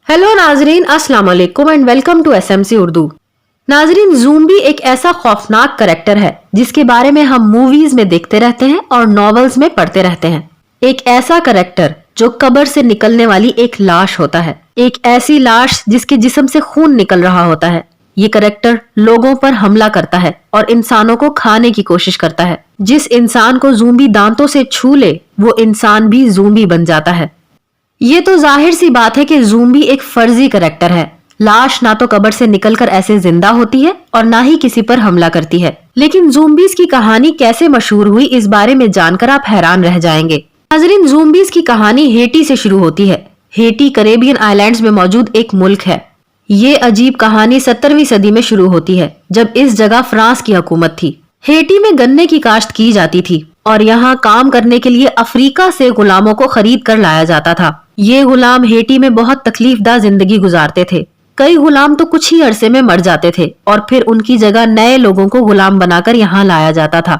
Hello नाजरीन, अस्सलाम वालेकुम and welcome to SMC Urdu. नाजरीन, ज़ूम्बी एक ऐसा खौफनाक करैक्टर है जिसके बारे में हम मूवीज में देखते रहते हैं और नॉवेल्स में पढ़ते रहते हैं। एक ऐसा करैक्टर जो कब्र से निकलने वाली एक लाश होता है, एक ऐसी लाश जिसके जिस्म से खून निकल रहा होता है। ये करैक्टर लोगों पर हमला करता है और इंसानों को खाने की कोशिश करता है। जिस इंसान को ज़ूम्बी दांतों से छू ले वो इंसान भी ज़ूम्बी बन जाता है। ये तो जाहिर सी बात है कि ज़ूम्बी एक फर्जी करैक्टर है। लाश ना तो कब्र से निकलकर ऐसे जिंदा होती है और ना ही किसी पर हमला करती है। लेकिन ज़ूम्बीज की कहानी कैसे मशहूर हुई, इस बारे में जानकर आप हैरान रह जाएंगे। नाज़रीन, ज़ूम्बीज की कहानी हेटी से शुरू होती है। हेटी कैरेबियन आइलैंड्स में मौजूद एक मुल्क है। ये अजीब कहानी 17वीं सदी में शुरू होती है, जब इस जगह फ्रांस की हुकूमत थी। हेटी में गन्ने की काश्त की जाती थी और यहाँ काम करने के लिए अफ्रीका से गुलामों को खरीद कर लाया जाता था। ये गुलाम हेटी में बहुत तकलीफदा जिंदगी गुजारते थे। कई गुलाम तो कुछ ही अरसे में मर जाते थे और फिर उनकी जगह नए लोगों को गुलाम बनाकर यहाँ लाया जाता था।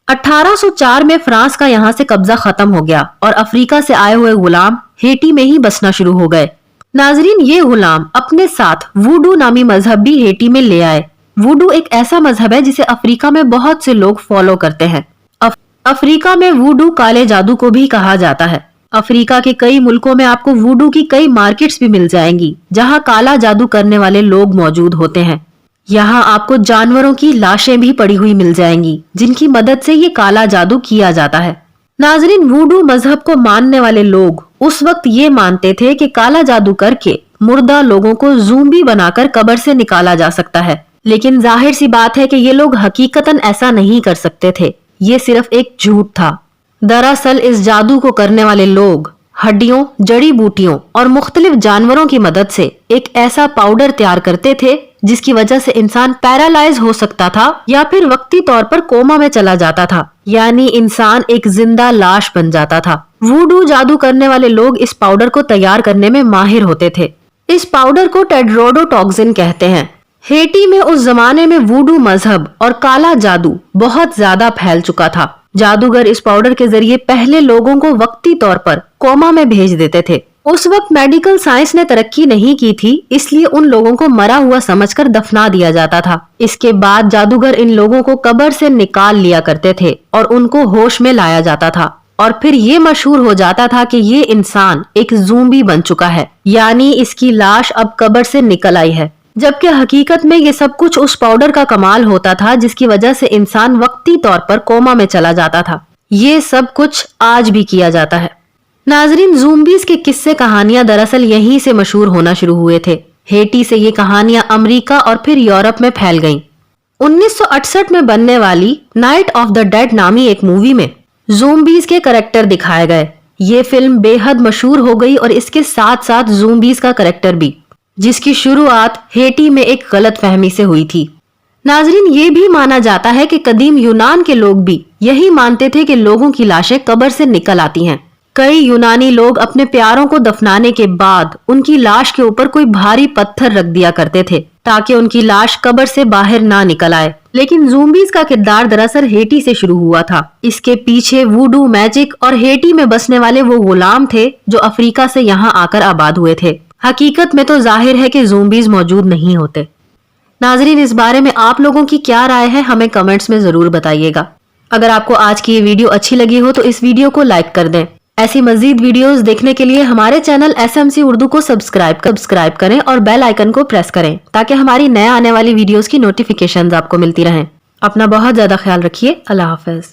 1804 में फ्रांस का यहाँ से कब्जा खत्म हो गया और अफ्रीका से आए हुए गुलाम हेटी में ही बसना शुरू हो गए। नाजरीन, ये गुलाम अपने साथ वुडू नामी मजहब भी हेटी में ले आए। वुडू एक ऐसा मजहब है जिसे अफ्रीका में बहुत से लोग फॉलो करते हैं। अफ्रीका में वुडू काले जादू को भी कहा जाता है। अफ्रीका के कई मुल्कों में आपको वुडू की कई मार्केट्स भी मिल जाएंगी, जहां काला जादू करने वाले लोग मौजूद होते हैं। यहाँ आपको जानवरों की लाशें भी पड़ी हुई मिल जाएंगी, जिनकी मदद से ये काला जादू किया जाता है। नाजरीन, वुडू मजहब को मानने वाले लोग उस वक्त ये मानते थे कि काला जादू करके मुर्दा लोगों को ज़ूम्बी बनाकर कब्र से निकाला जा सकता है। लेकिन जाहिर सी बात है कि ये लोग हकीकतन ऐसा नहीं कर सकते थे। ये सिर्फ एक झूठ था। दरअसल इस जादू को करने वाले लोग हड्डियों, जड़ी बूटियों और मुख्तलिफ जानवरों की मदद से एक ऐसा पाउडर तैयार करते थे जिसकी वजह से इंसान पैरालाइज हो सकता था या फिर वक्ती तौर पर कोमा में चला जाता था, यानी इंसान एक जिंदा लाश बन जाता था। वुडू जादू करने वाले लोग इस पाउडर को तैयार करने में माहिर होते थे। इस पाउडर को टेड्रोडोटॉक्सिन कहते हैं। हेटी में उस जमाने में वुडू मजहब और काला जादू बहुत ज्यादा फैल चुका था। जादूगर इस पाउडर के जरिए पहले लोगों को वक्ती तौर पर कोमा में भेज देते थे। उस वक्त मेडिकल साइंस ने तरक्की नहीं की थी, इसलिए उन लोगों को मरा हुआ समझकर दफना दिया जाता था। इसके बाद जादूगर इन लोगों को कब्र से निकाल लिया करते थे और उनको होश में लाया जाता था और फिर ये मशहूर हो जाता था कि ये इंसान एक ज़ूम्बी बन चुका है, यानी इसकी लाश अब कब्र से निकल आई है। जबकि हकीकत में ये सब कुछ उस पाउडर का कमाल होता था जिसकी वजह से इंसान वक्ती तौर पर कोमा में चला जाता था। ये सब कुछ आज भी किया जाता है। नाजरीन, ज़ूम्बीज के किस्से कहानियां दरअसल यहीं से मशहूर होना शुरू हुए थे। हेटी से ये कहानियां अमेरिका और फिर यूरोप में फैल गईं। 1968 में बनने वाली नाइट ऑफ द डेड नामी एक मूवी में ज़ूम्बीज के करैक्टर दिखाए गए। ये फिल्म बेहद मशहूर हो गई और इसके साथ साथ ज़ूम्बीज का करैक्टर भी, जिसकी शुरुआत हेटी में एक गलत फहमी से हुई थी। नाजरीन, ये भी माना जाता है कि कदीम यूनान के लोग भी यही मानते थे कि लोगों की लाशें कब्र से निकल आती हैं। कई यूनानी लोग अपने प्यारों को दफनाने के बाद उनकी लाश के ऊपर कोई भारी पत्थर रख दिया करते थे ताकि उनकी लाश कब्र से बाहर ना निकल आए। लेकिन ज़ूम्बीज का किरदार दरअसल हेटी से शुरू हुआ था। इसके पीछे वुडू मैजिक और हेटी में बसने वाले वो गुलाम थे जो अफ्रीका से यहाँ आकर आबाद हुए थे। हकीकत में तो जाहिर है कि ज़ूम्बीज मौजूद नहीं होते। नाजरीन, इस बारे में आप लोगों की क्या राय है, हमें कमेंट्स में जरूर बताइएगा। अगर आपको आज की ये वीडियो अच्छी लगी हो तो इस वीडियो को लाइक कर दें। ऐसी मजीद वीडियोस देखने के लिए हमारे चैनल एसएमसी उर्दू को सब्सक्राइब करें और बेल आइकन को प्रेस करें ताकि हमारी नया आने वाली वीडियोस की नोटिफिकेशंस आपको मिलती रहें। अपना बहुत ज्यादा ख्याल रखिए। अल्लाह हाफिज।